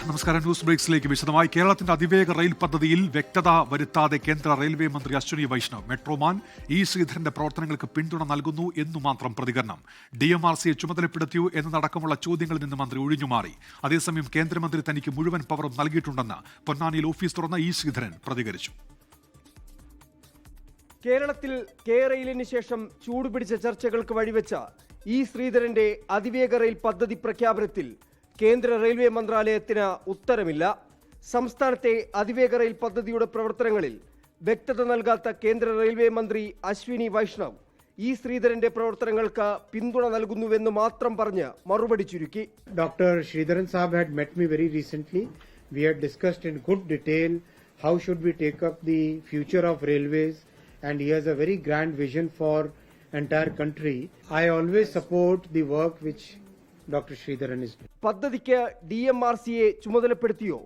നമസ്കാരം. ന്യൂസ് ബ്രേക്സിലേക്ക് വിശദമായി. കേരളത്തിന്റെ അതിവേഗ റെയിൽ പദ്ധതിയിൽ വ്യക്തത വരുത്താതെ കേന്ദ്ര റെയിൽവേ മന്ത്രി അശ്വിനി വൈഷ്ണവ്. മെട്രോമാൻ ഇ ശ്രീധരന്റെ പ്രവർത്തനങ്ങൾക്ക് പിന്തുണ നൽകുന്നു എന്നു മാത്രം പ്രതികരണം. DMRCയെ ചുമതലപ്പെടുത്തിയൂ എന്നതടക്കമുള്ള ചോദ്യങ്ങളിൽ നിന്ന് മന്ത്രി ഒഴിഞ്ഞുമാറി. അതേസമയം കേന്ദ്രമന്ത്രി തനിക്ക് മുഴുവൻ പവറും നൽകിയിട്ടുണ്ടെന്ന് പൊന്നാനിയിൽ ഓഫീസ് തുറന്ന ഇ ശ്രീധരൻ പ്രതികരിച്ചു. കേരളത്തിൽ കെ-റെയിലിന് ശേഷം ചൂടുപിടിച്ച ചർച്ചകൾക്ക് വഴിവെച്ച ഇ ശ്രീധരന്റെ അതിവേഗ റെയിൽ പദ്ധതി പ്രഖ്യാപനത്തിൽ കേന്ദ്ര റെയിൽവേ മന്ത്രാലയത്തിന് ഉത്തരമില്ല. സംസ്ഥാനത്തെ അതിവേഗ റെയിൽ പദ്ധതിയുടെ പ്രവർത്തനങ്ങളിൽ വ്യക്തത നൽകാത്ത കേന്ദ്ര റെയിൽവേ മന്ത്രി അശ്വിനി വൈഷ്ണവ് ഇ ശ്രീധരന്റെ പ്രവർത്തനങ്ങൾക്ക് പിന്തുണ നൽകുന്നുവെന്ന് മാത്രം പറഞ്ഞ് മറുപടി ചുരുക്കി. Dr. Sridharan Saab had met me very recently. We had discussed in good detail how should we take up the future of railways, and he has a very grand vision for entire country. I always support the work which Dr. Sridharan is doing. പദ്ധതിക്ക് DMRCയെ ചുമതലപ്പെടുത്തിയോ,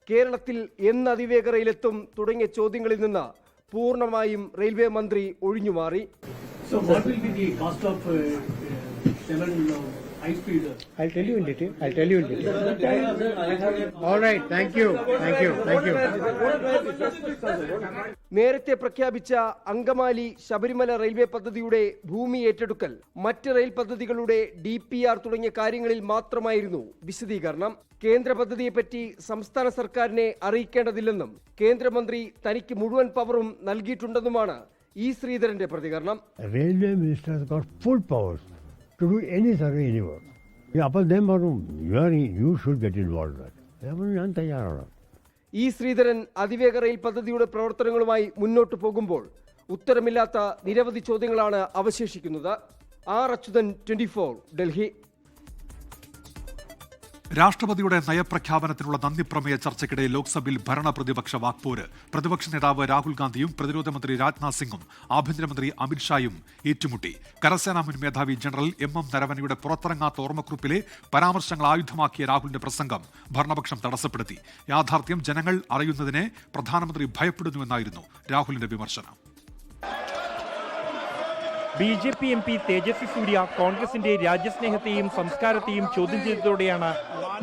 കേരളത്തിൽ എന്ന് അതിവേഗ റെയിലെത്തും തുടങ്ങിയ ചോദ്യങ്ങളിൽ നിന്ന് പൂർണ്ണമായും railway മന്ത്രി ഒഴിഞ്ഞുമാറി. So what will be the cost of 7 high-speed? I'll tell you in detail. All right. Thank you. നേരത്തെ പ്രഖ്യാപിച്ച അങ്കമാലി ശബരിമല റെയിൽവേ പദ്ധതിയുടെ ഭൂമി ഏറ്റെടുക്കൽ, മറ്റ് റെയിൽ പദ്ധതികളുടെ DPR തുടങ്ങിയ കാര്യങ്ങളിൽ മാത്രമായിരുന്നു വിശദീകരണം. കേന്ദ്ര പദ്ധതിയെപ്പറ്റി സംസ്ഥാന സർക്കാരിനെ അറിയിക്കേണ്ടതില്ലെന്നും കേന്ദ്രമന്ത്രി തനിക്ക് മുഴുവൻ പവറും നൽകിയിട്ടുണ്ടെന്നുമാണ് ഇ ശ്രീധരന്റെ പ്രതികരണം. Railway minister has got full powers to do any survey anywhere. അപ്പോൾ you should get involved. ഞാൻ തയ്യാറാണ്. ഇ ശ്രീധരൻ അതിവേഗ റെയിൽ പദ്ധതിയുടെ പ്രവർത്തനങ്ങളുമായി മുന്നോട്ടു പോകുമ്പോൾ ഉത്തരമില്ലാത്ത നിരവധി ചോദ്യങ്ങളാണ് അവശേഷിക്കുന്നത്. ആർ അച്യുതൻ, 24, ഡൽഹി. രാഷ്ട്രപതിയുടെ നയപ്രഖ്യാപനത്തിനുള്ള നന്ദിപ്രമേയ ചർച്ചയ്ക്കിടെ ലോക്സഭയിൽ ഭരണ പ്രതിപക്ഷ വാക്പോര്. പ്രതിപക്ഷ നേതാവ് രാഹുൽ ഗാന്ധിയും പ്രതിരോധ മന്ത്രി രാജ്നാഥ് സിംഗും ആഭ്യന്തരമന്ത്രി അമിത്ഷായും ഏറ്റുമുട്ടി. കരസേനാ മുൻ മേധാവി ജനറൽ MM നരവനെയുടെ പുറത്തിറങ്ങാത്ത ഓർമ്മക്കുറിപ്പിലെ പരാമർശങ്ങൾ ആയുധമാക്കിയ രാഹുലിന്റെ പ്രസംഗം ഭരണപക്ഷം തടസ്സപ്പെടുത്തി. യാഥാർത്ഥ്യം ജനങ്ങൾ അറിയുന്നതിനെ പ്രധാനമന്ത്രി ഭയപ്പെടുന്നുവെന്നായിരുന്നു രാഹുലിന്റെ വിമർശനം. BJP MP തേജസ്വി സൂര്യ കോൺഗ്രസിന്റെ രാജ്യസ്നേഹത്തെയും സംസ്കാരത്തെയും ചോദ്യം ചെയ്തതോടെയാണ്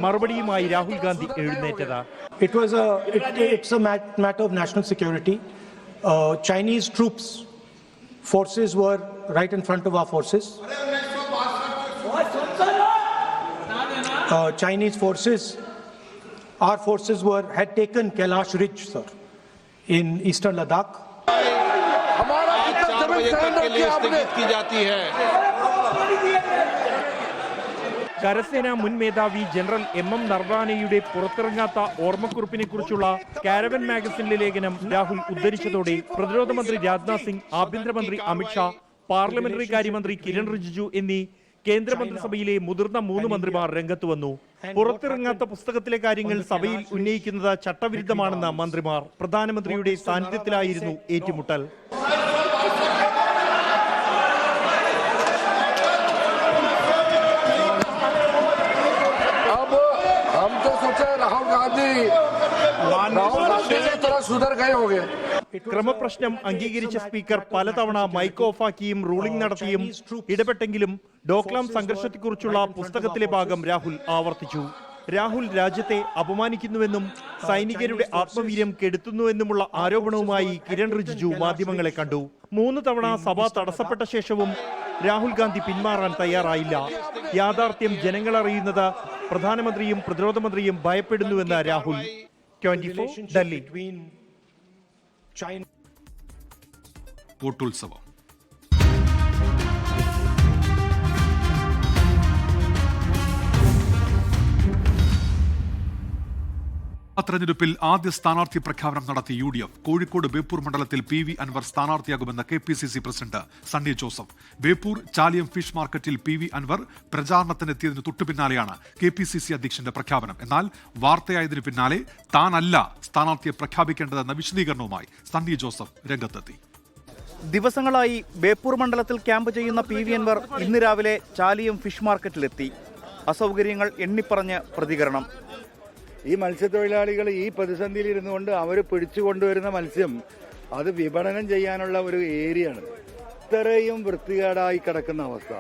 മറുപടിയുമായി Rahul Gandhi എഴുന്നേറ്റത്. It's a matter of national security. Chinese troops forces were right in front of our forces. Chinese forces, our forces had taken Kailash Ridge, sir, in eastern Ladakh. കരസേനാ മുൻ മേധാവി ജനറൽ MM നർവാനെയുടെ പുറത്തിറങ്ങാത്ത ഓർമ്മക്കുറിപ്പിനെ കുറിച്ചുള്ള caravan മാഗസിനിലെ ലേഖനം രാഹുൽ ഉദ്ധരിച്ചതോടെ പ്രതിരോധ മന്ത്രി രാജ്നാഥ് സിംഗ്, ആഭ്യന്തരമന്ത്രി Amit Shah, parliamentary കാര്യമന്ത്രി കിരൺ റിജിജു എന്നീ കേന്ദ്രമന്ത്രിസഭയിലെ മുതിർന്ന 3 മന്ത്രിമാർ രംഗത്ത് വന്നു. പുറത്തിറങ്ങാത്ത പുസ്തകത്തിലെ കാര്യങ്ങൾ സഭയിൽ ഉന്നയിക്കുന്നത് ചട്ടവിരുദ്ധമാണെന്ന് മന്ത്രിമാർ. പ്രധാനമന്ത്രിയുടെ സാന്നിധ്യത്തിലായിരുന്നു ഏറ്റുമുട്ടൽ. ക്രമപ്രശ്നം അംഗീകരിച്ച സ്പീക്കർ പലതവണ മൈക്ക് ഓഫാക്കിയും റൂളിംഗ് നടത്തിയും ഇടപെട്ടെങ്കിലും ഡോക്ലാം സംഘർഷത്തെക്കുറിച്ചുള്ള പുസ്തകത്തിലെ ഭാഗം രാഹുൽ ആവർത്തിച്ചു. രാഹുൽ രാജ്യത്തെ അപമാനിക്കുന്നുവെന്നും സൈനികരുടെ ആത്മവീര്യം കെടുത്തുന്നുവെന്നുമുള്ള ആരോപണവുമായി കിരൺ റിജിജു മാധ്യമങ്ങളെ കണ്ടു. 3 തവണ സഭ തടസ്സപ്പെട്ട ശേഷവും രാഹുൽ ഗാന്ധി പിന്മാറാൻ തയ്യാറായില്ല. യാഥാർത്ഥ്യം ജനങ്ങൾ അറിയുന്നത് പ്രധാനമന്ത്രിയും പ്രതിരോധ മന്ത്രിയും ഭയപ്പെടുന്നുവെന്ന് രാഹുൽ. 24, ഡൽഹി. വോട്ടുത്സവം. തെരഞ്ഞെടുപ്പിൽ ആദ്യ സ്ഥാനാർത്ഥി പ്രഖ്യാപനം നടത്തി UDF. കോഴിക്കോട് ബേപ്പൂർ മണ്ഡലത്തിൽ PV അൻവർ സ്ഥാനാർത്ഥിയാകുമെന്ന് KPCC president Sunny Joseph. Beypore Chaliyam fish മാർക്കറ്റിൽ PV അൻവർ പ്രചാരണത്തിനെത്തിയതിന് തൊട്ടുപിന്നാലെയാണ് KPCC അധ്യക്ഷന്റെ പ്രഖ്യാപനം. എന്നാൽ വാർത്തയായതിനു പിന്നാലെ താനല്ല സ്ഥാനാർത്ഥിയെ പ്രഖ്യാപിക്കേണ്ടതെന്ന വിശദീകരണവുമായി സണ്ണി ജോസഫ് രംഗത്തെത്തി. ദിവസങ്ങളായി ബേപ്പൂർ മണ്ഡലത്തിൽ ക്യാമ്പ് ചെയ്യുന്ന PV അൻവർ ഇന്ന് രാവിലെ ചാലിയം ഫിഷ് മാർക്കറ്റിലെത്തി. അസൗകര്യങ്ങൾ എണ്ണിപ്പറഞ്ഞ് പ്രതികരണം. ഈ മത്സ്യത്തൊഴിലാളികൾ ഈ പ്രതിസന്ധിയിൽ ഇരുന്നുകൊണ്ട് അവർ പിടിച്ചുകൊണ്ടുവരുന്ന മത്സ്യം അത് വിപണനം ചെയ്യാനുള്ള ഒരു ഏരിയയാണ്. ഇത്രയും വൃത്തികേടായി കിടക്കുന്ന അവസ്ഥ,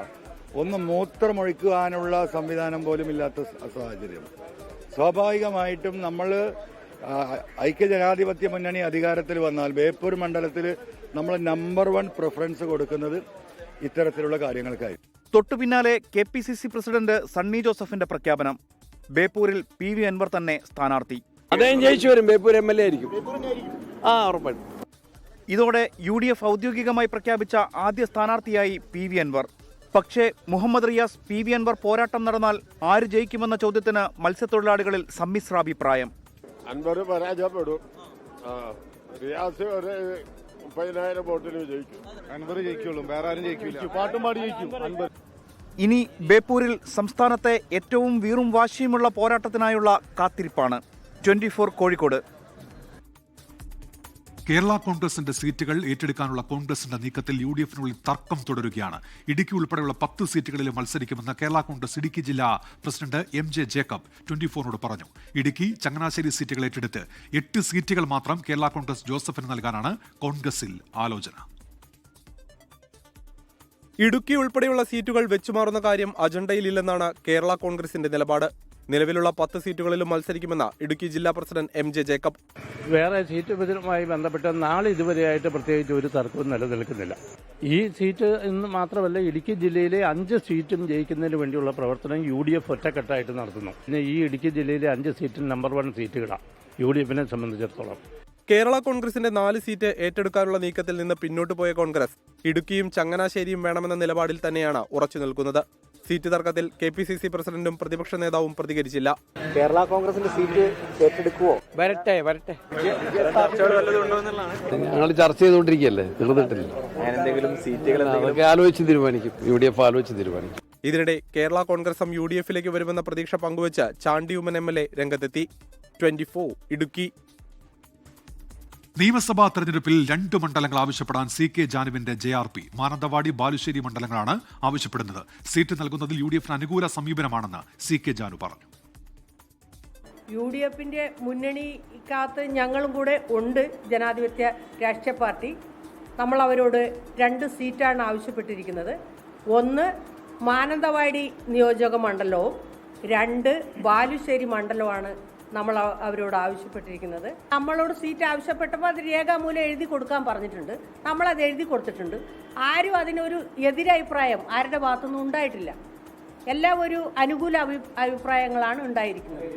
ഒന്ന് മൂത്രമൊഴിക്കുവാനുള്ള സംവിധാനം പോലും ഇല്ലാത്ത സാഹചര്യം. സ്വാഭാവികമായിട്ടും നമ്മൾ ഐക്യജനാധിപത്യ മുന്നണി അധികാരത്തിൽ വന്നാൽ ബേപ്പൂർ മണ്ഡലത്തിൽ നമ്മൾ നമ്പർ 1 പ്രിഫറൻസ് കൊടുക്കുന്നത് ഇത്തരത്തിലുള്ള കാര്യങ്ങൾക്കായി. തൊട്ടു പിന്നാലെ KPCC പ്രസിഡന്റ് സണ്ണി ജോസഫിന്റെ പ്രഖ്യാപനം. ബേപ്പൂരിൽ PV അൻവർ തന്നെ സ്ഥാനാർത്ഥി. അദ്ദേഹം ജയിച്ചു വരും. ബേപ്പൂർ MLA ആയിരിക്കും. ഉറപ്പായിട്ടും. ഇതോടെ UDF ഔദ്യോഗികമായി പ്രഖ്യാപിച്ച ആദ്യ സ്ഥാനാർത്ഥിയായി PV അൻവർ. പക്ഷേ മുഹമ്മദ് റിയാസ് PV അൻവർ പോരാട്ടം നടന്നാൽ ആര് ജയിക്കുമെന്ന ചോദ്യത്തിന് മത്സ്യത്തൊഴിലാളികളിൽ സമ്മിശ്രാഭിപ്രായം. അൻവർ പരാജയപ്പെടും. റിയാസ് ഒരു 30,000 വോട്ടിന് ജയിക്കും. അൻവർ ജയിക്കുള്ളൂ, വേറെ ആരും ജയിക്കില്ല. പാട്ടും പാടി ജയിക്കും അൻവർ. ഇനി ബേപ്പൂരിൽ സംസ്ഥാനത്തെ ഏറ്റവും വീറും വാശിയുമുള്ള പോരാട്ടത്തിനായുള്ള കാത്തിരിപ്പാണ്. 24 കോഴിക്കോട്. കേരള കോൺഗ്രസിന്റെ സീറ്റുകൾ ഏറ്റെടുക്കാനുള്ള കോൺഗ്രസിന്റെ നീക്കത്തിൽ UDFനുള്ളിൽ തർക്കം തുടരുകയാണ്. ഇടുക്കി ഉൾപ്പെടെയുള്ള 10 സീറ്റുകളിൽ മത്സരിക്കുമെന്ന് കേരള കോൺഗ്രസ് ഇടുക്കി ജില്ലാ പ്രസിഡന്റ് MJ ജേക്കബ് 24നോട് പറഞ്ഞു. ഇടുക്കി, ചങ്ങനാശ്ശേരി സീറ്റുകൾ ഏറ്റെടുത്ത് 8 സീറ്റുകൾ മാത്രം കേരള കോൺഗ്രസ് ജോസഫിന് നൽകാനാണ് കോൺഗ്രസിൽ ആലോചന. ഇടുക്കി ഉൾപ്പെടെയുള്ള സീറ്റുകൾ വെച്ചുമാറുന്ന കാര്യം അജണ്ടയിലില്ലെന്നാണ് കേരള കോൺഗ്രസിന്റെ നിലപാട്. നിലവിലുള്ള 10 സീറ്റുകളിലും മത്സരിക്കുമെന്ന് ഇടുക്കി ജില്ലാ പ്രസിഡന്റ് MJ ജേക്കബ്. വേറെ സീറ്റ് വിഭജനവുമായി ബന്ധപ്പെട്ട് നാളെ ഇതുവരെയായിട്ട് പ്രത്യേകിച്ച് ഒരു തർക്കവും നിലനിൽക്കുന്നില്ല. ഈ സീറ്റ് എന്ന് മാത്രമല്ല, ഇടുക്കി ജില്ലയിലെ 5 സീറ്റും ജയിക്കുന്നതിന് വേണ്ടിയുള്ള പ്രവർത്തനം UDF ഒറ്റക്കെട്ടായിട്ട് നടത്തുന്നു. പിന്നെ ഈ ഇടുക്കി ജില്ലയിലെ 5 സീറ്റും നമ്പർ 1 സീറ്റുകളാണ് UDFനെ സംബന്ധിച്ചിടത്തോളം. കേരള കോൺഗ്രസിന്റെ 4 സീറ്റ് ഏറ്റെടുക്കാനുള്ള നീക്കത്തിൽ നിന്ന് പിന്നോട്ട് പോയ കോൺഗ്രസ് ഇടുക്കിയും ചങ്ങനാശ്ശേരിയും വേണമെന്ന നിലപാടിൽ തന്നെയാണ് ഉറച്ചു നിൽക്കുന്നത്. സീറ്റ് തർക്കത്തിൽ KPCC പ്രസിഡന്റും പ്രതിപക്ഷ നേതാവും പ്രതികരിച്ചില്ല. കേരള കോൺഗ്രസിന്റെ സീറ്റ് ഏറ്റെടുക്കുവോ? വരട്ടെ. ഞങ്ങൾ ചർച്ച ചെയ്തുകൊണ്ടിരിക്കുകയല്ലേ, തീർന്നിട്ടില്ല. അതൊക്കെ ആലോചിച്ച് തീരുമാനിക്കും. UDF ആലോചിച്ച് തീരുമാനിക്കും. ഇതിനിടെ കേരള കോൺഗ്രസും UDFിലേക്ക് വരുമെന്ന പ്രതീക്ഷ പങ്കുവച്ച് ചാണ്ടി ഉമ്മൻ MLA രംഗത്തെത്തി. 24 ഇടുക്കി. നിയമസഭാ തെരഞ്ഞെടുപ്പിൽ 2 മണ്ഡലങ്ങൾ ആവശ്യപ്പെടാൻ CK ജാനുവിന്റെ JRP. മാനന്തവാടി, ബാലുശ്ശേരി മണ്ഡലങ്ങളാണ് ആവശ്യപ്പെടുന്നത്. സീറ്റ് നൽകുന്നതിൽ UDFന് അനുകൂല സമീപനമാണെന്ന് CK ജാനു പറഞ്ഞു. UDFന്റെ മുന്നണിക്കകത്ത് ഞങ്ങളും കൂടെ ഉണ്ട്. ജനാധിപത്യ രാഷ്ട്രീയ പാർട്ടി. നമ്മൾ അവരോട് 2 സീറ്റാണ് ആവശ്യപ്പെട്ടിരിക്കുന്നത്. 1 മാനന്തവാടി നിയോജക മണ്ഡലവും 2 ബാലുശ്ശേരി മണ്ഡലവുമാണ് നമ്മൾ അവരോട് ആവശ്യപ്പെട്ടിരിക്കുന്നത്. നമ്മളോട് സീറ്റ് ആവശ്യപ്പെട്ടപ്പോൾ അത് രേഖാമൂലം എഴുതി കൊടുക്കാൻ പറഞ്ഞിട്ടുണ്ട്. നമ്മളത് എഴുതി കൊടുത്തിട്ടുണ്ട്. ആരും അതിനൊരു എതിരഭിപ്രായം ആരുടെ ഭാഗത്തുനിന്നും ഉണ്ടായിട്ടില്ല. എല്ലാം ഒരു അനുകൂല അഭിപ്രായങ്ങളാണ് ഉണ്ടായിരിക്കുന്നത്.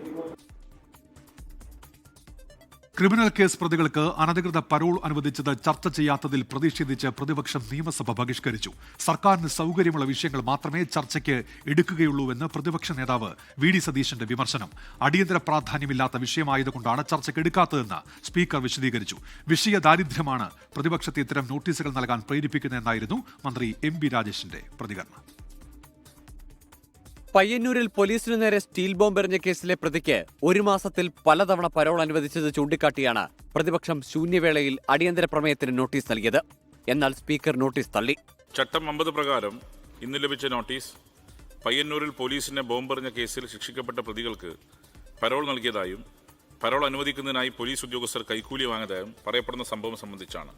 ക്രിമിനൽ കേസ് പ്രതികൾക്ക് അനധികൃത പരോൾ അനുവദിച്ചത് ചർച്ച ചെയ്യാത്തതിൽ പ്രതിഷേധിച്ച് പ്രതിപക്ഷം നിയമസഭ ബഹിഷ്കരിച്ചു. സർക്കാരിന് സൗകര്യമുള്ള വിഷയങ്ങൾ മാത്രമേ ചർച്ചയ്ക്ക് എടുക്കുകയുള്ളൂവെന്ന് പ്രതിപക്ഷ നേതാവ് VD സതീശന്റെ വിമർശനം. അടിയന്തര പ്രാധാന്യമില്ലാത്ത വിഷയമായതുകൊണ്ടാണ് ചർച്ചയ്ക്ക് എടുക്കാത്തതെന്ന് സ്പീക്കർ വിശദീകരിച്ചു. വിഷയ ദാരിദ്ര്യമാണ് പ്രതിപക്ഷത്തെ ഇത്തരം നോട്ടീസുകൾ നൽകാൻ പ്രേരിപ്പിക്കുന്നതെന്നായിരുന്നു മന്ത്രി MB രാജേഷിന്റെ പ്രതികരണം. പയ്യന്നൂരിൽ പോലീസിനു നേരെ സ്റ്റീൽ ബോംബെറിഞ്ഞ കേസിലെ പ്രതിക്ക് 1 മാസത്തിൽ പലതവണ പരോൾ അനുവദിച്ചത് ചൂണ്ടിക്കാട്ടിയാണ് പ്രതിപക്ഷം ശൂന്യവേളയിൽ അടിയന്തര പ്രമേയത്തിന് നോട്ടീസ് നൽകിയത്. എന്നാൽ സ്പീക്കർ നോട്ടീസ് തള്ളി. ചട്ടം 50 പ്രകാരം ഇന്ന് ലഭിച്ച നോട്ടീസ് പയ്യന്നൂരിൽ പോലീസിനെ ബോംബെറിഞ്ഞ കേസിൽ ശിക്ഷിക്കപ്പെട്ട പ്രതികൾക്ക് പരോൾ നൽകിയതായും പരോൾ അനുവദിക്കുന്നതിനായി പോലീസ് ഉദ്യോഗസ്ഥർ കൈക്കൂലി വാങ്ങിയതായും പറയപ്പെടുന്ന സംഭവം സംബന്ധിച്ചാണ്.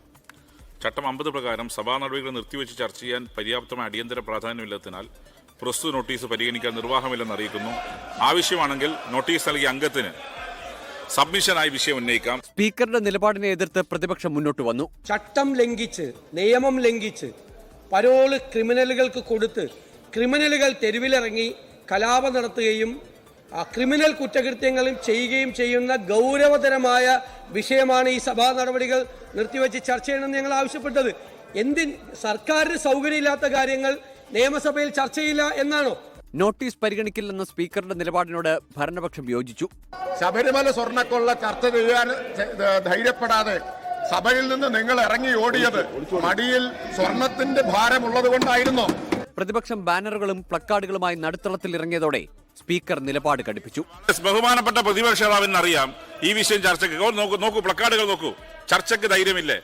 ചട്ടം 50 പ്രകാരം സഭാ നടപടികൾ നിർത്തിവെച്ച് ചർച്ച ചെയ്യാൻ പര്യാപ്തമായ അടിയന്തര പ്രാധാന്യമില്ലാത്തതിനാൽ പ്രസ്തുത നോട്ടീസ് പരിഗണിക്കാൻ നിർവാഹമില്ലെന്ന് അറിയിക്കുന്നു. ആവശ്യമാണെങ്കിൽ നോട്ടീസ് നൽകിയ അംഗത്തിന് സബ്മിഷനായി വിഷയം ഉന്നയിക്കാം. സ്പീക്കറുടെ നിലപാടിനെ എതിർത്ത് പ്രതിപക്ഷം മുന്നോട്ട് വന്നു. ചട്ടം ലംഘിച്ച്, നിയമം ലംഘിച്ച് പരോള് ക്രിമിനലുകൾക്ക് കൊടുത്ത് ക്രിമിനലുകൾ തെരുവിലിറങ്ങി കലാപം നടത്തുകയും ക്രിമിനൽ കുറ്റകൃത്യങ്ങളും ചെയ്യുകയും ചെയ്യുന്ന ഗൗരവതരമായ വിഷയമാണ് ഈ സഭാ നടപടികൾ നിർത്തിവെച്ച് ചർച്ച ചെയ്യണമെന്ന് ഞങ്ങൾ ആവശ്യപ്പെട്ടത്. സർക്കാരിന് സൗകര്യമില്ലാത്ത കാര്യങ്ങൾ നിയമസഭയിൽ ചർച്ചയില്ല എന്നാണോ? നോട്ടീസ് പരിഗണിക്കില്ലെന്ന സ്പീക്കറുടെ നിലപാടിനോട് ഭരണപക്ഷം യോജിച്ചു. ശബരിമല സ്വർണ്ണക്കൊള്ള ചർച്ച ചെയ്യാൻ ധൈര്യപ്പെടാതെ സഭയിൽ നിന്ന് നിങ്ങൾ ഇറങ്ങി ഓടിയത് മടിയിൽ സ്വർണത്തിന്റെ ഭാരമുള്ളത് കൊണ്ടായിരുന്നോ? പ്രതിപക്ഷം ബാനറുകളും പ്ലക്കാർഡുകളുമായി നടുത്തളത്തിൽ ഇറങ്ങിയതോടെ സ്പീക്കർ നിലപാട് കടുപ്പിച്ചു. ബഹുമാനപ്പെട്ട പ്രതിപക്ഷ നേതാവിനറിയാം ഈ വിഷയം ചർച്ചയ്ക്ക് നോക്കൂ, പ്ലക്കാർഡുകൾ നോക്കൂ. ചർച്ചയ്ക്ക് ധൈര്യമില്ലേ?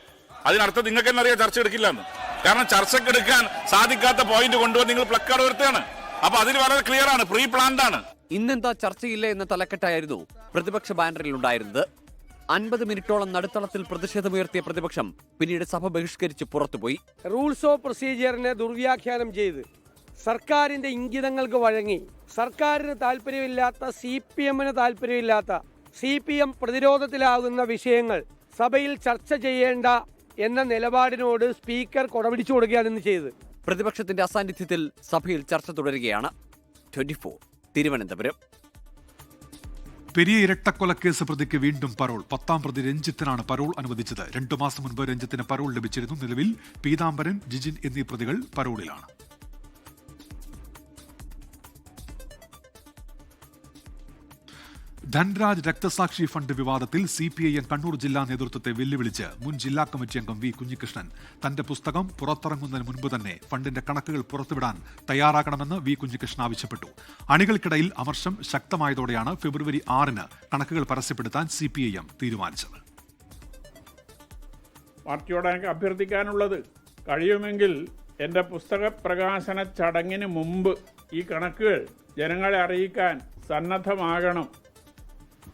അതിനർത്ഥം നിങ്ങൾക്ക് തന്നെ അറിയാം ചർച്ച എടുക്കില്ലെന്ന്. കാരണം ചർച്ചയ്ക്ക് എടുക്കാൻ സാധിക്കാത്ത പോയിന്റ് കൊണ്ടുവന്ന് നിങ്ങൾ പ്ലക്കാർഡ് വരുത്തുകയാണ്. അപ്പൊ അതിന് വളരെ ക്ലിയർ ആണ്, പ്രീ പ്ലാൻഡ് ആണ്. ഇന്നെന്താ ചർച്ചയില്ല എന്ന തലക്കെട്ടായിരുന്നു പ്രതിപക്ഷ ബാനറിൽ ഉണ്ടായിരുന്നത്. 50 മിനിറ്റോളം നടുത്തളത്തിൽ പ്രതിഷേധമുയർത്തിയ പ്രതിപക്ഷം പിന്നീട് സഭ ബഹിഷ്കരിച്ച് പുറത്തുപോയി. റൂൾസ് ഓഫ് പ്രൊസീജിയറിനെ ദുർവ്യാഖ്യാനം ചെയ്ത് സർക്കാരിൻ്റെ ഇംഗിതങ്ങൾക്ക് വഴങ്ങി സർക്കാരിന് താല്പര്യമില്ലാത്ത CPM-ന് താല്പര്യമില്ലാത്ത CPM പ്രതിരോധത്തിലാകുന്ന വിഷയങ്ങൾ സഭയിൽ ചർച്ച ചെയ്യേണ്ട എന്ന നിലപാടിനോട് സ്പീക്കർ കൊടപിടിച്ചു കൊടുക്കുകയാണ് ഇന്ന് ചെയ്തത്. പ്രതിപക്ഷത്തിന്റെ അസാന്നിധ്യത്തിൽ സഭയിൽ ചർച്ച തുടരുകയാണ്. 24 തിരുവനന്തപുരം. പെരിയ ഇരട്ടക്കൊലക്കേസ് പ്രതിക്ക് വീണ്ടും പരോൾ. 10ാം പ്രതി രഞ്ജിത്തിനാണ് പരോൾ അനുവദിച്ചത്. 2 മാസം മുൻപ് രഞ്ജിത്തിന് പരോൾ ലഭിച്ചിരുന്നു. നിലവിൽ പീതാംബരൻ, ജിജിൻ എന്നീ പ്രതികൾ പരോളിലാണ്. ധൻരാജ് രക്തസാക്ഷി ഫണ്ട് വിവാദത്തിൽ CPIM കണ്ണൂർ ജില്ലാ നേതൃത്വത്തെ വെല്ലുവിളിച്ച് മുൻ ജില്ലാ കമ്മിറ്റി അംഗം വി കുഞ്ഞികൃഷ്ണൻ. തന്റെ പുസ്തകം പുറത്തിറങ്ങുന്നതിന് മുൻപ് തന്നെ ഫണ്ടിന്റെ കണക്കുകൾ പുറത്തുവിടാൻ തയ്യാറാക്കണമെന്ന് വി കുഞ്ഞികൃഷ്ണൻ ആവശ്യപ്പെട്ടു. അണികൾക്കിടയിൽ അമർഷം ശക്തമായതോടെയാണ് ഫെബ്രുവരി 6-ന് കണക്കുകൾ പരസ്യപ്പെടുത്താൻ CPIM തീരുമാനിച്ചത്. പാർട്ടിയോട് എനിക്ക് അഭ്യർത്ഥിക്കാനുള്ളത്, കഴിയുമെങ്കിൽ എൻ്റെ പുസ്തക പ്രകാശന ചടങ്ങിന് മുമ്പ് ഈ കണക്കുകൾ ജനങ്ങളെ അറിയിക്കാൻ സന്നദ്ധമാകണം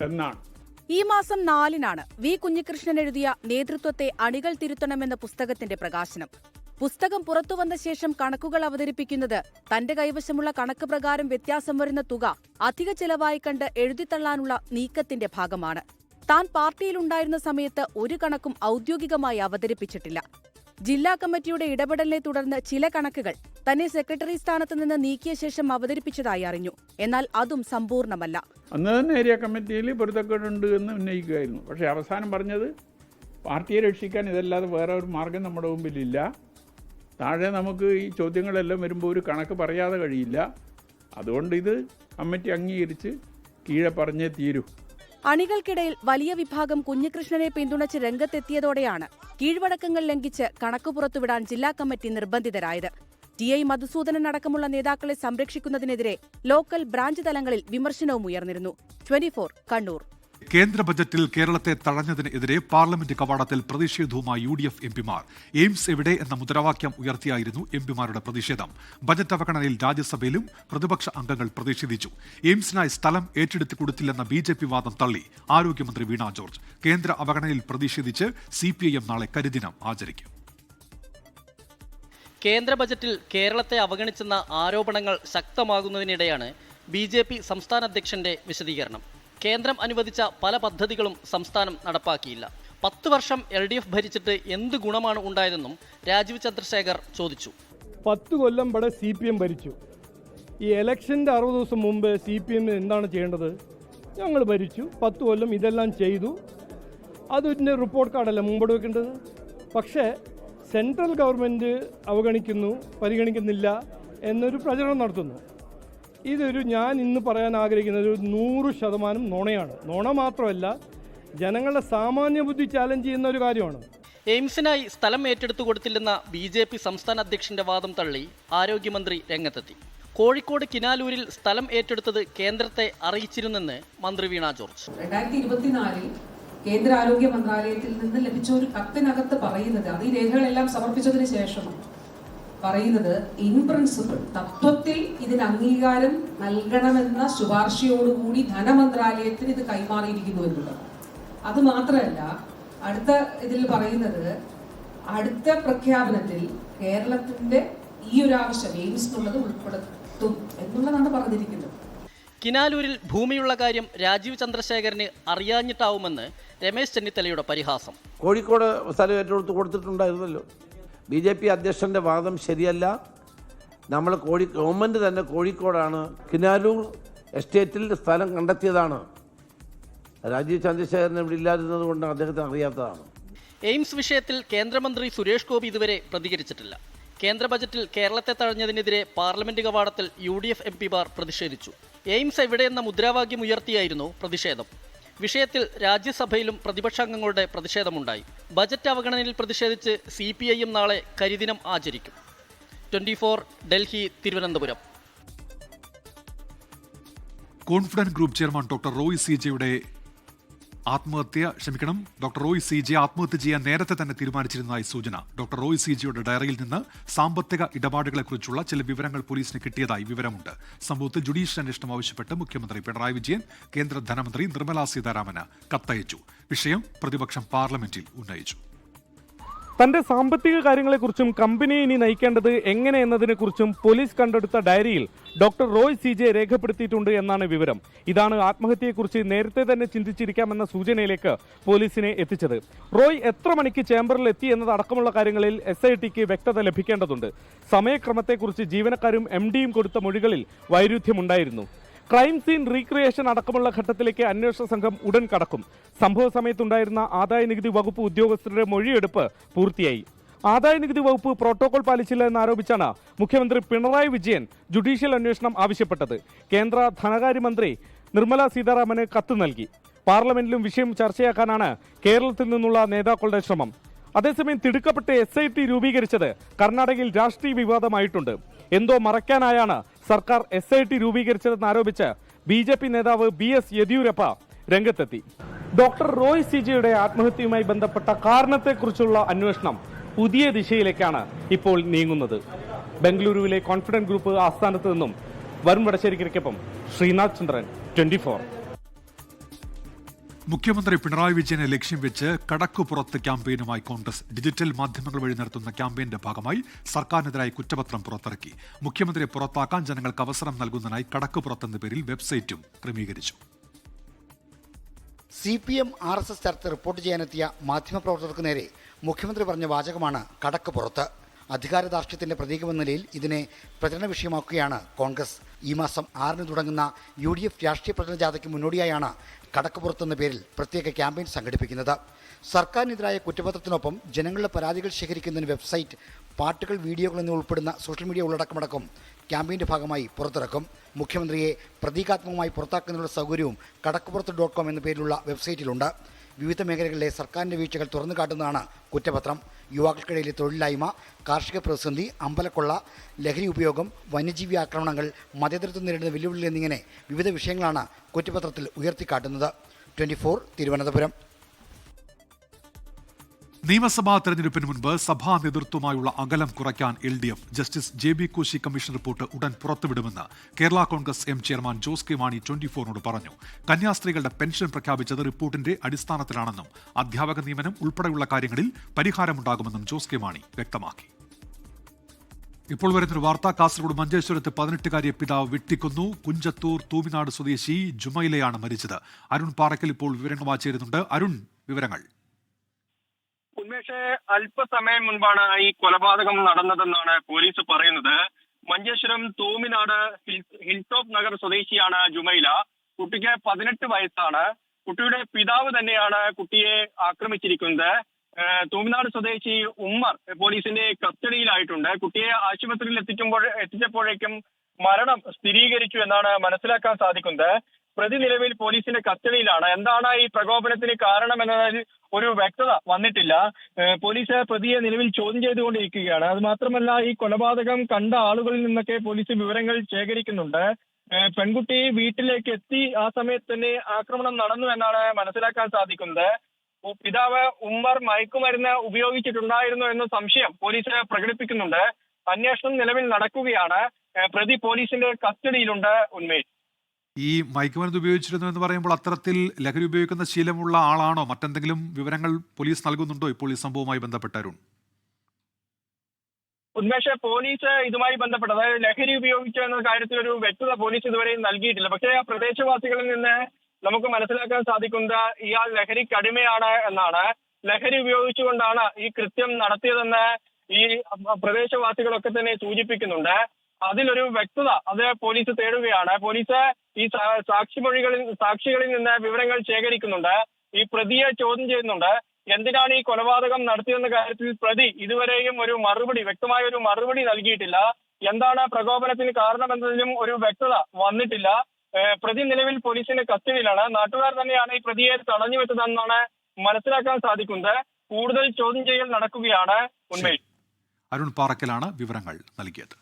എന്നാണ്. ഈ മാസം 4-നാണ് വി കുഞ്ഞികൃഷ്ണൻ എഴുതിയ നേതൃത്വത്തെ അണികൾ തിരുത്തണമെന്ന പുസ്തകത്തിന്റെ പ്രകാശനം. പുസ്തകം പുറത്തുവന്ന ശേഷം കണക്കുകൾ അവതരിപ്പിക്കുന്നത് തന്റെ കൈവശമുള്ള കണക്ക് പ്രകാരം വ്യത്യാസം വരുന്ന തുക അധിക ചെലവായി കണ്ട് എഴുതിത്തള്ളാനുള്ള നീക്കത്തിന്റെ ഭാഗമാണ്. താൻ പാർട്ടിയിലുണ്ടായിരുന്ന സമയത്ത് ഒരു കണക്കും ഔദ്യോഗികമായി അവതരിപ്പിച്ചിട്ടില്ല. ജില്ലാ കമ്മിറ്റിയുടെ ഇടപെടലിനെ തുടർന്ന് ചില കണക്കുകൾ തന്നെ സെക്രട്ടറി സ്ഥാനത്ത് നിന്ന് നീക്കിയ ശേഷം അവതരിപ്പിച്ചതായി അറിഞ്ഞു. എന്നാൽ അതും സമ്പൂർണ്ണമല്ല. അന്ന് തന്നെ ഏരിയ കമ്മിറ്റിയിൽ പൊരുത്തക്കേടുണ്ട് എന്ന് ഉന്നയിക്കുകയായിരുന്നു. പക്ഷേ അവസാനം പറഞ്ഞത് പാർട്ടിയെ രക്ഷിക്കാൻ ഇതല്ലാതെ വേറെ ഒരു മാർഗം നമ്മുടെ മുമ്പിലില്ല. താഴെ നമുക്ക് ഈ ചോദ്യങ്ങളെല്ലാം വരുമ്പോൾ ഒരു കണക്ക് പറയാതെ കഴിയില്ല. അതുകൊണ്ട് ഇത് കമ്മിറ്റി അംഗീകരിച്ച് കീഴെ പറഞ്ഞേ തീരൂ. അണികൾക്കിടയിൽ വലിയ വിഭാഗം കുഞ്ഞികൃഷ്ണനെ പിന്തുണച്ച് രംഗത്തെത്തിയതോടെയാണ് കീഴ്വഴക്കങ്ങൾ ലംഘിച്ച് കണക്ക് പുറത്തുവിടാൻ ജില്ലാ കമ്മിറ്റി നിർബന്ധിതരായത്. TI മധുസൂദനൻ അടക്കമുള്ള നേതാക്കളെ സംരക്ഷിക്കുന്നതിനെതിരെ ലോക്കൽ ബ്രാഞ്ച് തലങ്ങളിൽ വിമർശനവും ഉയർന്നിരുന്നു. 24 കണ്ണൂർ. കേന്ദ്ര ബജറ്റിൽ കേരളത്തെ തഴഞ്ഞതിനെതിരെ പാർലമെന്റ് കവാടത്തിൽ പ്രതിഷേധവുമായി UDF MPമാർ. എയിംസ് എവിടെ എന്ന മുദ്രാവാക്യം ഉയർത്തിയായിരുന്നു MPമാരുടെ പ്രതിഷേധം. ബജറ്റ് അവഗണനയിൽ രാജ്യസഭയിലും പ്രതിപക്ഷ അംഗങ്ങൾ പ്രതിഷേധിച്ചു. എയിംസിനായി സ്ഥലം ഏറ്റെടുത്ത് കൊടുത്തില്ലെന്ന BJP വാദം തള്ളി ആരോഗ്യമന്ത്രി വീണ ജോർജ്. കേന്ദ്ര അവഗണനയിൽ പ്രതിഷേധിച്ച് CPIM നാളെ കരിദിനം ആചരിക്കും. കേന്ദ്ര ബജറ്റിൽ കേരളത്തെ അവഗണിച്ചെന്ന ആരോപണങ്ങൾ ശക്തമാകുന്നതിനിടെയാണ് BJP സംസ്ഥാന അധ്യക്ഷന്റെ വിശദീകരണം. കേന്ദ്രം അനുവദിച്ച പല പദ്ധതികളും സംസ്ഥാനം നടപ്പാക്കിയില്ല. 10 വർഷം LDF ഭരിച്ചിട്ട് എന്ത് ഗുണമാണ് ഉണ്ടായതെന്നും രാജീവ് ചന്ദ്രശേഖർ ചോദിച്ചു. 10 കൊല്ലം ഇവിടെ CPM ഭരിച്ചു. ഈ ഇലക്ഷൻ്റെ 60 ദിവസം മുമ്പ് CPM എന്താണ് ചെയ്യേണ്ടത്? ഞങ്ങൾ ഭരിച്ചു, 10 കൊല്ലം ഇതെല്ലാം ചെയ്തു. അതിൻ്റെ റിപ്പോർട്ട് കാർഡല്ല മുമ്പോട്ട് വെക്കേണ്ടത്. പക്ഷേ സെൻട്രൽ ഗവൺമെൻറ് അവഗണിക്കുന്നു, പരിഗണിക്കുന്നില്ല എന്നൊരു പ്രചരണം നടത്തുന്നു. ഇതൊരു ഞാൻ ഇന്ന് പറയാൻ ആഗ്രഹിക്കുന്നത് ഒരു 100% നുണയാണ്. നുണ മാത്രമല്ല, ജനങ്ങളുടെ സാമാന്യ ബുദ്ധി ചാലഞ്ച് ചെയ്യുന്ന ഒരു കാര്യമാണ്. എയിംസിനായി സ്ഥലം ഏറ്റെടുത്തു കൊടുത്തില്ലെന്ന BJP സംസ്ഥാന അധ്യക്ഷന്റെ വാദം തള്ളി ആരോഗ്യമന്ത്രി രംഗത്തെത്തി. കോഴിക്കോട് കിനാലൂരിൽ സ്ഥലം ഏറ്റെടുത്തത് കേന്ദ്രത്തെ അറിയിച്ചിരുന്നെന്ന് മന്ത്രി വീണ ജോർജ്. 2024 കേന്ദ്ര ആരോഗ്യ മന്ത്രാലയത്തിൽ നിന്ന് ലഭിച്ച ഒരു കത്തിനകത്ത് പറയുന്നത്, അത് ഈ രേഖകളെല്ലാം സമർപ്പിച്ചതിന് ശേഷം പറയുന്നത്, ഇൻ പ്രിൻസിപ്പിൾ തത്വത്തിൽ ഇതിന് അംഗീകാരം നൽകണമെന്ന ശുപാർശയോടുകൂടി ധനമന്ത്രാലയത്തിന് ഇത് കൈമാറിയിരിക്കുന്നു എന്നുള്ളത്. അത് മാത്രമല്ല, അടുത്ത ഇതിൽ പറയുന്നത് അടുത്ത പ്രഖ്യാപനത്തിൽ കേരളത്തിന്റെ ഈ ഒരു ആവശ്യം എയിംസ് എന്നുള്ളത് ഉൾപ്പെടുത്തും എന്നുള്ളതാണ് പറഞ്ഞിരിക്കുന്നത്. കിനാലൂരിൽ ഭൂമിയുള്ള കാര്യം രാജീവ് ചന്ദ്രശേഖരന് അറിയാഞ്ഞിട്ടാവുമെന്ന് രമേശ് ചെന്നിത്തലയുടെ പരിഹാസം. കോഴിക്കോട് സ്ഥലം ഏറ്റെടുത്ത് കൊടുത്തിട്ടുണ്ടായിരുന്നല്ലോ. BJP അധ്യക്ഷന്റെ വാദം ശരിയല്ല. നമ്മൾ ഗവൺമെന്റ് തന്നെ കോഴിക്കോടാണ് കിനാലൂർ എസ്റ്റേറ്റിൽ സ്ഥലം കണ്ടെത്തിയതാണ്. രാജീവ് ചന്ദ്രശേഖരൻ ഇവിടെ ഇല്ലാതിരുന്നത് കൊണ്ട് അദ്ദേഹത്തിന് അറിയാത്തതാണ്. എയിംസ് വിഷയത്തിൽ കേന്ദ്രമന്ത്രി സുരേഷ് ഗോപി ഇതുവരെ പ്രതികരിച്ചിട്ടില്ല. കേന്ദ്ര ബജറ്റിൽ കേരളത്തെ തഴഞ്ഞതിനെതിരെ പാർലമെന്റ് കവാടത്തിൽ UDF MPമാർ പ്രതിഷേധിച്ചു. എയിംസ് എവിടെയെന്ന മുദ്രാവാക്യം ഉയർത്തിയായിരുന്നു പ്രതിഷേധം. വിഷയത്തിൽ രാജ്യസഭയിലും പ്രതിപക്ഷാംഗങ്ങളുടെ പ്രതിഷേധമുണ്ടായി. ബജറ്റ് അവഗണനയിൽ പ്രതിഷേധിച്ച് CPIM നാളെ കരിദിനം ആചരിക്കും. 24 Delhi, Thiruvananthapuram. Confident group chairman doctor Roy CJ ആത്മഹത്യ ചെയ്യാൻ നേരത്തെ തന്നെ തീരുമാനിച്ചിരുന്നതായി സൂചന. ഡോക്ടർ റോയ് CJയുടെ ഡയറിയിൽ നിന്ന് സാമ്പത്തിക ഇടപാടുകളെക്കുറിച്ചുള്ള ചില വിവരങ്ങൾ പോലീസിന് കിട്ടിയതായി വിവരമുണ്ട്. സംഭവത്തിൽ ജുഡീഷ്യൽ അന്വേഷണം ആവശ്യപ്പെട്ട് മുഖ്യമന്ത്രി പിണറായി വിജയൻ കേന്ദ്ര ധനമന്ത്രി നിർമ്മലാ സീതാരാമന് കത്തയച്ചു. വിഷയം പ്രതിപക്ഷം പാർലമെന്റിൽ ഉന്നയിച്ചു. തന്റെ സാമ്പത്തിക കാര്യങ്ങളെക്കുറിച്ചും കമ്പനിയെ ഇനി നയിക്കേണ്ടത് എങ്ങനെ എന്നതിനെക്കുറിച്ചും പോലീസ് കണ്ടെടുത്ത ഡയറിയിൽ ഡോക്ടർ റോയ് CJ രേഖപ്പെടുത്തിയിട്ടുണ്ട് എന്നാണ് വിവരം. ഇതാണ് ആത്മഹത്യയെക്കുറിച്ച് നേരത്തെ തന്നെ ചിന്തിച്ചിരിക്കാമെന്ന സൂചനയിലേക്ക് പോലീസിനെ എത്തിച്ചത്. റോയ് എത്ര മണിക്ക് ചേംബറിൽ എത്തി എന്നതടക്കമുള്ള കാര്യങ്ങളിൽ SITക്ക് വ്യക്തത ലഭിക്കേണ്ടതുണ്ട്. സമയക്രമത്തെക്കുറിച്ച് ജീവനക്കാരും MDയും കൊടുത്ത മൊഴികളിൽ വൈരുദ്ധ്യമുണ്ടായിരുന്നു. ക്രൈം സീൻ റീക്രിയേഷൻ അടക്കമുള്ള ഘട്ടത്തിലേക്ക് അന്വേഷണ സംഘം ഉടൻ കടക്കും. സംഭവ സമയത്തുണ്ടായിരുന്ന ആദായനികുതി വകുപ്പ് ഉദ്യോഗസ്ഥരുടെ മൊഴിയെടുപ്പ് പൂർത്തിയായി. ആദായനികുതി വകുപ്പ് പ്രോട്ടോകോൾ പാലിച്ചില്ല എന്നാരോപിച്ചാണ് മുഖ്യമന്ത്രി പിണറായി വിജയൻ ജുഡീഷ്യൽ അന്വേഷണം ആവശ്യപ്പെട്ടത്. കേന്ദ്ര ധനകാര്യമന്ത്രി നിർമ്മല സീതാരാമന് കത്ത് നൽകി. പാർലമെന്റിലും വിഷയം ചർച്ചയാക്കാനാണ് കേരളത്തിൽ നിന്നുള്ള നേതാക്കളുടെ ശ്രമം. അതേസമയം തിടുക്കപ്പെട്ട് SIT രൂപീകരിച്ചത് കർണാടകയിൽ രാഷ്ട്രീയ വിവാദമായിട്ടുണ്ട്. എന്തോ മറയ്ക്കാനായാണ് സർക്കാർ SIT രൂപീകരിച്ചതെന്നാരോപിച്ച് BJP നേതാവ് BS യെദ്യൂരപ്പ രംഗത്തെത്തി. ഡോക്ടർ റോയ് CJയുടെ ആത്മഹത്യയുമായി ബന്ധപ്പെട്ട കാരണത്തെക്കുറിച്ചുള്ള അന്വേഷണം പുതിയ ദിശയിലേക്കാണ് ഇപ്പോൾ നീങ്ങുന്നത്. ബംഗളൂരുവിലെ കോൺഫിഡന്റ് ഗ്രൂപ്പ് ആസ്ഥാനത്ത് നിന്നും വരുൺ വടശ്ശേരിക്കൊപ്പം ശ്രീനാഥ് ചന്ദ്രൻ, 24. മുഖ്യമന്ത്രി പിണറായി വിജയനെ ലക്ഷ്യം വെച്ച് കടക്കുപുറത്ത് ക്യാമ്പയിനുമായി കോൺഗ്രസ് ഡിജിറ്റൽ മാധ്യമങ്ങൾ വഴി നടത്തുന്ന ക്യാമ്പയിന്റെ ഭാഗമായി സർക്കാരിനെതിരായി കുറ്റപത്രം പുറത്തിറക്കി. മുഖ്യമന്ത്രിയെ പുറത്താക്കാൻ ജനങ്ങൾക്ക് അവസരം നൽകുന്നതിനായി കടക്കുപുറത്തെന്ന പേരിൽ വെബ്സൈറ്റും ക്രമീകരിച്ചു. CPM RSS ചർച്ച റിപ്പോർട്ട് ചെയ്യാനെത്തിയ മാധ്യമപ്രവർത്തകർക്ക് നേരെ മുഖ്യമന്ത്രി പറഞ്ഞ വാചകമാണ് കടക്കുപുറത്ത്. അധികാരധാർഷ്ട്യത്തിന്റെ പ്രതീകമെന്ന നിലയിൽ ഇതിനെ പ്രചരണ വിഷയമാക്കുകയാണ് കോൺഗ്രസ്. ഈ മാസം 6 തുടങ്ങുന്ന UDF രാഷ്ട്രീയ പ്രചരണ ജാഥയ്ക്ക് മുന്നോടിയായാണ് കടക്കുപുറത്തെന്ന പേരിൽ പ്രത്യേക ക്യാമ്പയിൻ സംഘടിപ്പിക്കുന്നത്. സർക്കാരിനെതിരായ കുറ്റപത്രത്തിനൊപ്പം ജനങ്ങളുടെ പരാതികൾ ശേഖരിക്കുന്നതിന് വെബ്സൈറ്റ്, പാട്ടുകൾ, വീഡിയോകൾ എന്നിവ ഉൾപ്പെടുന്ന സോഷ്യൽ മീഡിയ ഉള്ളടക്കമടക്കം ക്യാമ്പയിൻ്റെ ഭാഗമായി പുറത്തിറക്കും. മുഖ്യമന്ത്രിയെ പ്രതീകാത്മകമായി പുറത്താക്കുന്നതിനുള്ള സൗകര്യവും കടക്കുപുറത്ത്.com എന്ന പേരിലുള്ള വെബ്സൈറ്റിലുണ്ട്. വിവിധ മേഖലകളിലെ സർക്കാരിൻ്റെ വീഴ്ചകൾ തുറന്നു കാട്ടുന്നതാണ് കുറ്റപത്രം. യുവാക്കൾക്കിടയിലെ തൊഴിലില്ലായ്മ, കാർഷിക പ്രതിസന്ധി, അമ്പലക്കൊള്ള, ലഹരി ഉപയോഗം, വന്യജീവി ആക്രമണങ്ങൾ, മതേതരത്വം നേരിടുന്ന വെല്ലുവിളി എന്നിങ്ങനെ വിവിധ വിഷയങ്ങളാണ് കുറ്റപത്രത്തിൽ ഉയർത്തിക്കാട്ടുന്നത്. 24 തിരുവനന്തപുരം. നിയമസഭാ തെരഞ്ഞെടുപ്പിന് മുൻപ് സഭാ നേതൃത്വമായുള്ള അകലം കുറയ്ക്കാൻ LDF justice JB Koshy commission report ഉടൻ പുറത്തുവിടുമെന്ന് Kerala Congress M chairman Jose K Mani 24നോട് പറഞ്ഞു. കന്യാസ്ത്രീകളുടെ പെൻഷൻ പ്രഖ്യാപിച്ചത് റിപ്പോർട്ടിന്റെ അടിസ്ഥാനത്തിലാണെന്നും അധ്യാപക നിയമനം ഉൾപ്പെടെയുള്ള കാര്യങ്ങളിൽ പരിഹാരമുണ്ടാകുമെന്നും ജോസ് കെ മാണി വ്യക്തമാക്കി. ഇപ്പോൾ വരുന്നൊരു വാർത്ത. കാസർഗോഡ് മഞ്ചേശ്വരത്ത് 18-കാരിയെ പിതാവ് വെട്ടിക്കൊന്നു. കുഞ്ചത്തൂർ തൂമിനാട് സ്വദേശി ജുമൈലയാണ് മരിച്ചത്. അരുൺ പാറക്കൽ ഇപ്പോൾ വിവരങ്ങളുമായി ചേരുന്നുണ്ട്. അരുൺ, വിവരങ്ങൾ. ഉന്മേഷ്, അല്പസമയം മുൻപാണ് ഈ കൊലപാതകം നടന്നതെന്നാണ് പോലീസ് പറയുന്നത്. മഞ്ചേശ്വരം തൂമിനാട് ഹിൽടോപ്പ് നഗർ സ്വദേശിയാണ് ജുമൈല. കുട്ടിക്ക് 18 വയസ്സാണ്. കുട്ടിയുടെ പിതാവ് തന്നെയാണ് കുട്ടിയെ ആക്രമിച്ചിരിക്കുന്നത്. തൂമിനാട് സ്വദേശി ഉമ്മർ പോലീസിന്റെ കസ്റ്റഡിയിലായിട്ടുണ്ട്. കുട്ടിയെ ആശുപത്രിയിൽ എത്തിച്ചപ്പോഴേക്കും മരണം സ്ഥിരീകരിച്ചു എന്നാണ് മനസ്സിലാക്കാൻ സാധിക്കുന്നത്. പ്രതി നിലവിൽ പോലീസിന്റെ കസ്റ്റഡിയിലാണ്. എന്താണ് ഈ പ്രകോപനത്തിന് കാരണമെന്നതിൽ ഒരു വ്യക്തത വന്നിട്ടില്ല. പോലീസ് പ്രതിയെ നിലവിൽ ചോദ്യം ചെയ്തുകൊണ്ടിരിക്കുകയാണ്. അത് മാത്രമല്ല, ഈ കൊലപാതകം കണ്ട ആളുകളിൽ നിന്നൊക്കെ പോലീസ് വിവരങ്ങൾ ശേഖരിക്കുന്നുണ്ട്. പെൺകുട്ടി വീട്ടിലേക്ക് എത്തി ആ സമയത്ത് തന്നെ ആക്രമണം നടന്നു എന്നാണ് മനസ്സിലാക്കാൻ സാധിക്കുന്നത്. പിതാവ് ഉമ്മർ മയക്കുമരുന്ന് ഉപയോഗിച്ചിട്ടുണ്ടായിരുന്നു എന്ന സംശയം പോലീസ് പ്രകടിപ്പിക്കുന്നുണ്ട്. അന്വേഷണം നിലവിൽ നടക്കുകയാണ്. പ്രതി പോലീസിന്റെ കസ്റ്റഡിയിലുണ്ട്. ഉന്മേഷ്, ഈ മയക്കുമരുന്ന് ഉപയോഗിച്ചിരുന്നു എന്ന് പറയുമ്പോൾ അത്തരത്തിൽ ലഹരി ഉപയോഗിക്കുന്ന ശീലമുള്ള ആളാണോ? മറ്റെന്തെങ്കിലും വിവരങ്ങൾ പോലീസ് നൽകുന്നുണ്ടോ ഇപ്പോൾ ഈ സംഭവവുമായി ബന്ധപ്പെട്ട? അരുൺ, ഉന്മേഷ്, പോലീസ് ഇതുമായി ബന്ധപ്പെട്ട്, അതായത് ലഹരി ഉപയോഗിച്ചു എന്ന കാര്യത്തിൽ ഒരു വ്യക്തത പോലീസ് ഇതുവരെയും നൽകിയിട്ടില്ല. പക്ഷേ ആ പ്രദേശവാസികളിൽ നിന്ന് നമുക്ക് മനസ്സിലാക്കാൻ സാധിക്കുന്നത് ഇയാൾ ലഹരിക്ക് അടിമയാണ് എന്നാണ്. ലഹരി ഉപയോഗിച്ചുകൊണ്ടാണ് ഈ കൃത്യം നടത്തിയതെന്ന് ഈ പ്രദേശവാസികളൊക്കെ തന്നെ സൂചിപ്പിക്കുന്നുണ്ട്. അതിലൊരു വ്യക്തത അത് പോലീസ് തേടുകയാണ്. പോലീസ് ഈ സാക്ഷികളിൽ നിന്ന് വിവരങ്ങൾ ശേഖരിക്കുന്നുണ്ട്. ഈ പ്രതിയെ ചോദ്യം ചെയ്യുന്നുണ്ട്. എന്തിനാണ് ഈ കൊലപാതകം നടത്തിയെന്ന കാര്യത്തിൽ പ്രതി ഇതുവരെയും വ്യക്തമായ ഒരു മറുപടി നൽകിയിട്ടില്ല. എന്താണ് പ്രകോപനത്തിന് കാരണമെന്നതിലും ഒരു വ്യക്തത വന്നിട്ടില്ല. പ്രതി നിലവിൽ പോലീസിന്റെ കസ്റ്റഡിയിലാണ്. നാട്ടുകാർ തന്നെയാണ് ഈ പ്രതിയെ തടഞ്ഞു വെച്ചതെന്നാണ് മനസ്സിലാക്കാൻ സാധിക്കുന്നത്. കൂടുതൽ ചോദ്യം ചെയ്യൽ നടക്കുകയാണ്. ഉന്മേഷ്, അരുൺ പാറക്കലാണ് വിവരങ്ങൾ നൽകിയത്.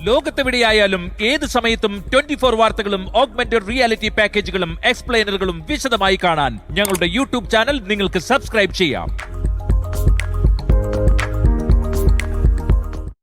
ലോകത്തെവിടെയായാലും ഏത് സമയത്തും 24 വാർത്തകളും ഓഗ്മെന്റഡ് റിയാലിറ്റി പാക്കേജുകളും എക്സ്പ്ലെയിനറുകളും വിശദമായി കാണാൻ ഞങ്ങളുടെ യൂട്യൂബ് ചാനൽ നിങ്ങൾക്ക് സബ്സ്ക്രൈബ് ചെയ്യാം.